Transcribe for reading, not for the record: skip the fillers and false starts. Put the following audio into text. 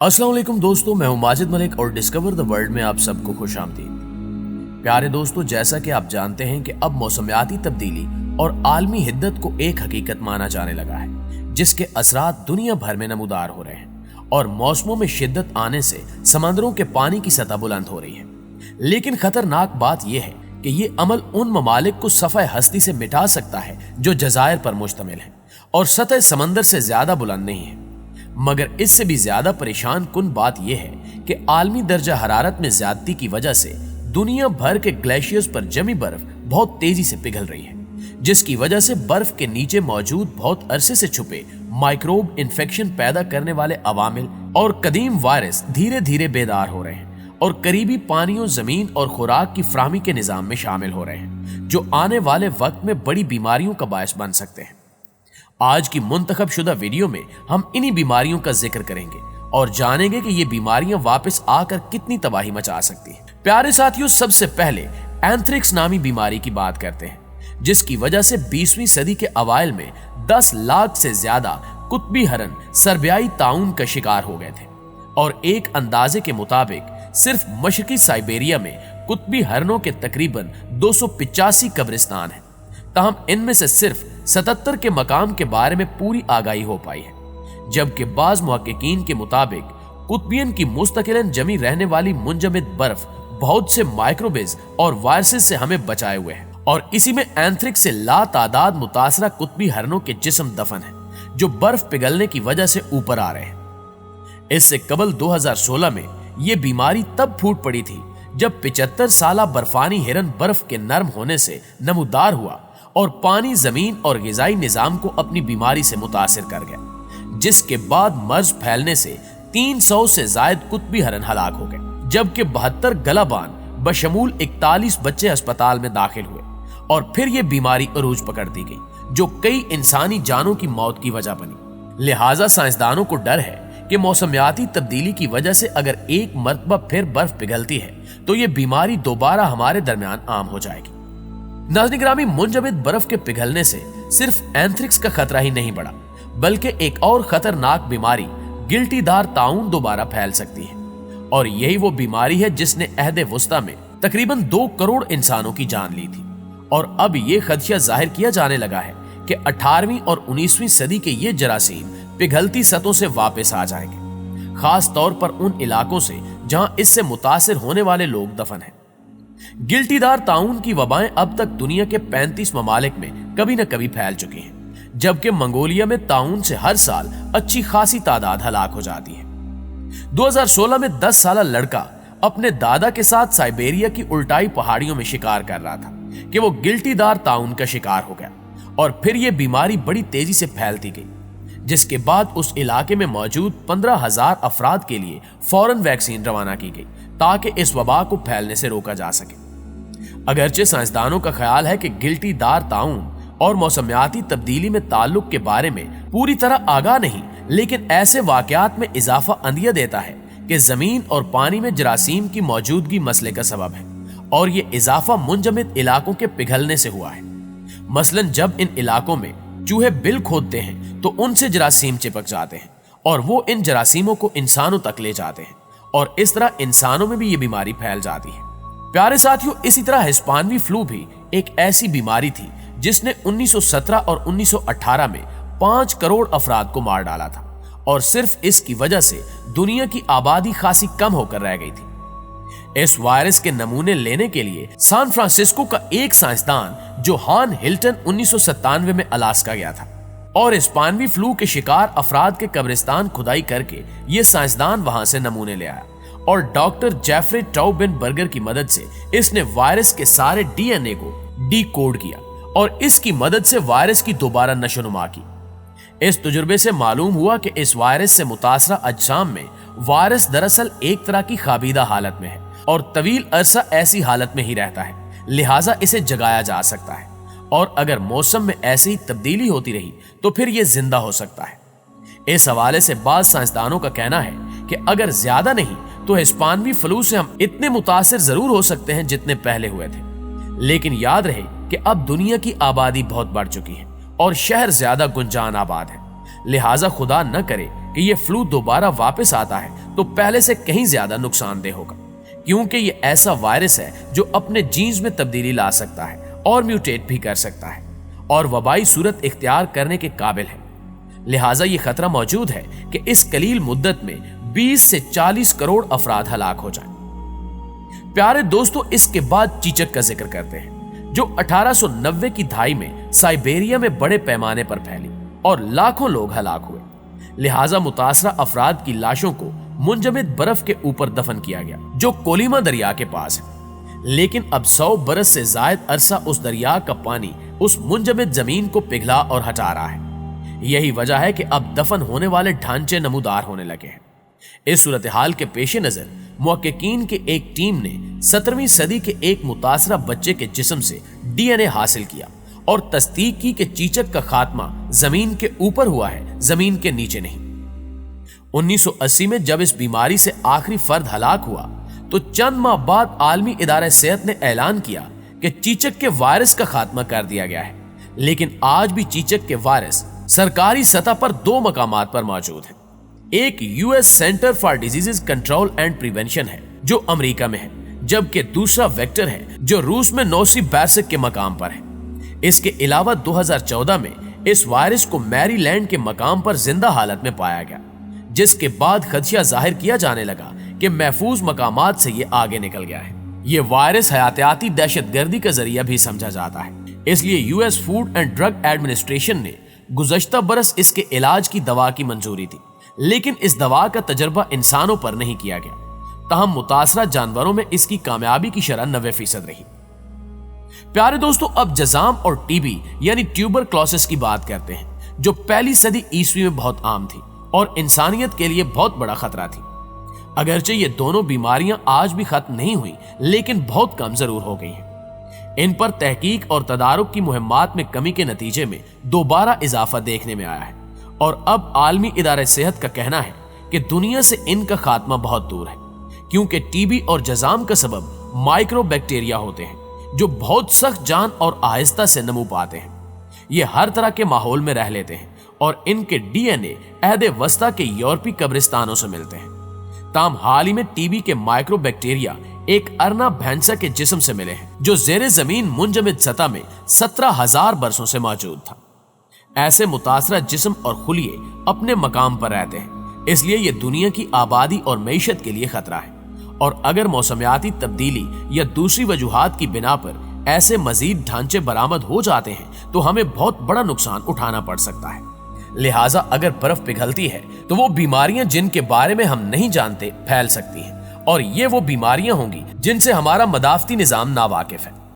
अस्सलाम वालेकुम दोस्तों, मैं हूं माजिद मलिक और डिस्कवर द वर्ल्ड में आप सबको खुश आमदीद। प्यारे दोस्तों, जैसा कि आप जानते हैं कि अब मौसमियाती तब्दीली और आलमी हिद्दत को एक हकीकत माना जाने लगा है, जिसके असरात दुनिया भर में नमूदार हो रहे हैं और मौसमों में शिद्दत आने से समंदरों के पानी की सतह बुलंद हो रही है। लेकिन खतरनाक बात यह है कि ये अमल उन ममालिक को सफ़े हस्ती से मिटा सकता है जो जज़ायर पर मुश्तमिल है और सतह समंदर से ज्यादा बुलंद नहीं है। मगर इससे भी ज्यादा परेशान कुन बात यह है कि आलमी दर्जा हरारत में ज्यादती की वजह से दुनिया भर के ग्लेशियर्स पर जमी बर्फ बहुत तेजी से पिघल रही है, जिसकी वजह से बर्फ के नीचे मौजूद बहुत अरसे से छुपे माइक्रोब इन्फेक्शन पैदा करने वाले अवामिल और कदीम वायरस धीरे धीरे बेदार हो रहे हैं और करीबी पानियों, जमीन और खुराक की फ्राहमी के निजाम में शामिल हो रहे हैं, जो आने वाले वक्त में बड़ी बीमारियों का बायस बन सकते हैं। आज की मुंतखब शुदा वीडियो में हम इन्हीं बीमारियों का जिक्र करेंगे और जानेंगे कि ये बीमारियां वापस आकर कितनी तबाही मचा सकती हैं। प्यारे साथियों, सबसे पहले एंथ्रिक्स नामी बीमारी की बात करते हैं, जिसकी वजह से 20वीं सदी के अवाइल में 10 लाख से ज्यादा कुत्बी हरन सर्बियाई ताउन का शिकार हो गए थे और एक अंदाजे के मुताबिक सिर्फ मशरकी साइबेरिया में कुत्बी हरनों के तकरीबन 285 कब्रिस्तान हैं। ताहम इनमें से सिर्फ 77 के मकाम के बारे में पूरी आगाही हो पाई है, जबकि बाज मुहक्किकीन के मुताबिक कुत्बियन की मुस्तकिलन जमी रहने वाली मुंजमद बर्फ बहुत से माइक्रोबेज और वायरसेस से हमें बचाए हुए है और इसी में एंथ्रिक्स से लातादाद मुतासरा कुत्बी हरनों के जिस्म दफन है, जो बर्फ पिघलने की वजह से ऊपर आ रहे हैं। इससे कबल 2016 में यह बीमारी तब फूट पड़ी थी जब 75 साला बर्फानी हिरन बर्फ के नरम होने से नमूदार हुआ और पानी, जमीन और गिजाई निजाम को अपनी बीमारी से मुतासिर कर गया, जिसके बाद मर्ज फैलने से 300 से जायद कुत्बी हरन हलाक हो गए, जबकि 72 गलाबान बशमूल 41 बच्चे अस्पताल में दाखिल हुए और फिर यह बीमारी अरूज पकड़ दी गई, जो कई इंसानी जानों की मौत की वजह बनी। लिहाजा साइंसदानों को डर है कि मौसमियाती तब्दीली की वजह से अगर एक मरतबा फिर बर्फ पिघलती है तो यह बीमारी दोबारा हमारे दरमियान आम हो जाएगी। नाज़रीन ग्रामी, मुंजमद बर्फ के पिघलने से सिर्फ एंथ्रिक्स का खतरा ही नहीं बढ़ा, बल्कि एक और खतरनाक बीमारी गिल्टीदार ताउन दोबारा फैल सकती है और यही वो बीमारी है जिसने अहद वुस्ता में तकरीबन 2 करोड़ इंसानों की जान ली थी और अब ये खदशा जाहिर किया जाने लगा है कि 18वीं और 19वीं सदी के ये जरासीम पिघलती सतहों से वापस आ जाएंगे, खास तौर पर उन इलाकों से जहां इससे मुतासिर होने वाले लोग दफन हैं। गिल्टीदार ताउन की वबाएं अब तक दुनिया के 35 ममालिक में कभी न कभी फैल चुकी हैं, जबकि मंगोलिया में ताउन से हर साल अच्छी खासी तादाद हलाक हो जाती है। 2016 में 10 साला लड़का अपने दादा के साथ साइबेरिया की उल्टाई पहाड़ियों में शिकार कर रहा था कि वो गिल्टीदार ताउन का शिकार हो गया और फिर यह बीमारी बड़ी तेजी से फैलती गई, जिसके बाद उस इलाके में मौजूद 15,000 अफराद के लिए फौरन वैक्सीन रवाना की गई ताकि इस वबा को फैलने से रोका जा सके। अगरचे साइंसदानों का ख्याल है कि गिल्टीदार ताउन और मौसमियाती तब्दीली में ताल्लुक के बारे में पूरी तरह आगाह नहीं, लेकिन ऐसे वाकयात में इजाफा अंदिया देता है कि जमीन और पानी में जरासीम की मौजूदगी मसले का सबब है और ये इजाफा मुंजमद इलाकों के पिघलने से हुआ है। मसलन जब इन इलाकों में चूहे बिल खोदते हैं तो उनसे जरासीम चिपक जाते हैं और वो इन जरासीमों को इंसानों तक ले जाते हैं और इस तरह इंसानों में भी ये बीमारी फैल जाती है। प्यारे साथियों, इसी तरह हिस्पानवी फ्लू भी एक ऐसी बीमारी थी जिसने 1917 और 1918 में 5 करोड़ अफराद को मार डाला था और सिर्फ इसकी वजह से दुनिया की आबादी खासी कम होकर रह गई थी। इस वायरस के नमूने लेने के लिए सैन फ्रांसिस्को का एक साइंसदान जोहान हिल्टन 1997 में अलास्का गया था और हिस्पानवी फ्लू के शिकार अफराद के कब्रिस्तान खुदाई करके ये साइंसदान वहां से नमूने ले आया और डॉक्टर जेफरे ट्राउबेनबर्गर की मदद से इसने वायरस के सारे डीएनए को डीकोड किया और इसकी मदद से वायरस की दोबारा नशोनुमा की। इस तजुर्बे से मालूम हुआ कि इस वायरस से मुतासरा अजसाम में वायरस दरअसल एक तरह की खाबीदा हालत में है और तवील अरसा ऐसी हालत में ही रहता है, लिहाजा इसे जगाया जा सकता है और अगर मौसम में ऐसी तब्दीली होती रही तो फिर यह जिंदा हो सकता है। इस हवाले से बाज़ साइंसदानों का कहना है कि अगर ज्यादा नहीं तो हिस्पानवी फ्लू से हम इतने मुतासिर जरूर हो सकते हैं जितने पहले हुए थे, लेकिन याद रहे कि अब दुनिया की आबादी बहुत बढ़ चुकी है और शहर ज्यादा गुंजान आबाद है, लिहाजा खुदा न करे कि ये फ्लू दोबारा वापस आता है तो पहले से कहीं ज्यादा नुकसानदेह होगा, क्योंकि ये ऐसा वायरस है जो अपने जीन्स में तब्दीली ला सकता है और म्यूटेट भी कर सकता है और वबाई सूरत इख्तियार करने के काबिल है। लिहाजा ये खतरा मौजूद है कि इस कलील मुद्दत में 20 से 40 करोड़ अफराद हलाक हो जाएं। प्यारे दोस्तों, इसके बाद चीचक का जिक्र करते हैं, जो 1890 की दहाई में साइबेरिया में बड़े पैमाने पर फैली और लाखों लोग हलाक हुए। लिहाजा मुतासरा अफराद की लाशों को मुंजमद बर्फ के ऊपर दफन किया गया, जो कोलिमा दरिया के पास है। लेकिन अब 100 बरस से जायद अरसा उस दरिया का पानी उस मुंजमद जमीन को पिघला और हटा रहा है। यही वजह है कि अब दफन होने वाले ढांचे नमूदार होने लगे हैं। इस सूरत हाल के पेश नजर मुहक्किकीन की एक टीम ने 17वीं सदी के एक मुतासरा बच्चे के जिस्म से DNA हासिल किया और तस्दीक की कि चीचक का खात्मा जमीन के ऊपर हुआ है, जमीन के नीचे नहीं। 1980 में जब इस बीमारी से आखिरी फर्द हलाक हुआ तो चंद माह बाद आलमी इदारे सेहत ने ऐलान किया कि चीचक के वायरस का खात्मा कर दिया गया है। लेकिन आज भी चीचक के वायरस सरकारी सतह पर 2 मकामात पर मौजूद है। एक US centre for diseases control and prevention है जो अमेरिका में है, जबकि दूसरा वेक्टर है जो रूस में नोसिबैर्सिक के मकाम पर है। इसके अलावा 2014 में इस वायरस को मैरीलैंड के मकाम पर जिंदा हालत में पाया गया, जिसके बाद खदशा जाहिर किया जाने लगा कि महफूज मकामात से ये आगे निकल गया है। ये वायरस हयातियाती दहशतगर्दी का जरिया भी समझा जाता है, इसलिए US food and drug administration ने गुज़श्ता बरस इसके इलाज की दवा की मंजूरी दी, लेकिन इस दवा का तजर्बा इंसानों पर नहीं किया गया। तहम मुतासरा जानवरों में इसकी कामयाबी की शरह 90% रही। प्यारे दोस्तों, अब जजाम और टीबी यानी ट्यूबरक्लोसिस की बात करते हैं, जो पहली सदी ईस्वी में बहुत आम थी और इंसानियत के लिए बहुत बड़ा खतरा थी। अगरचे ये दोनों बीमारियां आज भी खत्म नहीं हुई, लेकिन बहुत कम जरूर हो गई हैं। इन पर तहकीक और तदारुक की मुहिम्मात में कमी के नतीजे में दोबारा इजाफा देखने में आया है और अब आलमी इदारे सेहत का कहना है कि दुनिया से इनका खात्मा बहुत दूर है, क्योंकि टीबी और जजाम का सबब माइक्रो बैक्टीरिया होते हैं जो बहुत सख्त जान और आहिस्ता से नमू पाते हैं। ये हर तरह के माहौल में रह लेते हैं और इनके DNA अहद वस्ता के यूरोपीय कब्रिस्तानों से मिलते हैं। ताम हाल ही में टीबी के माइक्रो बैक्टीरिया एक अरना भैंसा के जिस्म से मिले हैं, जो ज़ेरे जमीन मुंजमद सतह में 17,000 बरसों से मौजूद था। ऐसे मुतासरा जिस्म और खुलिये अपने मकाम पर रहते हैं, इसलिए ये दुनिया की आबादी और मईशत के लिए खतरा है। और अगर मौसमियाती तब्दीली या दूसरी वजूहात की बिना पर ऐसे मजीद ढांचे बरामद हो जाते हैं तो हमें बहुत बड़ा नुकसान उठाना पड़ सकता है। लिहाजा अगर बर्फ पिघलती है तो वो बीमारियां जिनके बारे में हम नहीं जानते फैल सकती हैं, और ये वो बीमारियां होंगी जिनसे हमारा मदाफती निजाम नावाकिफ है।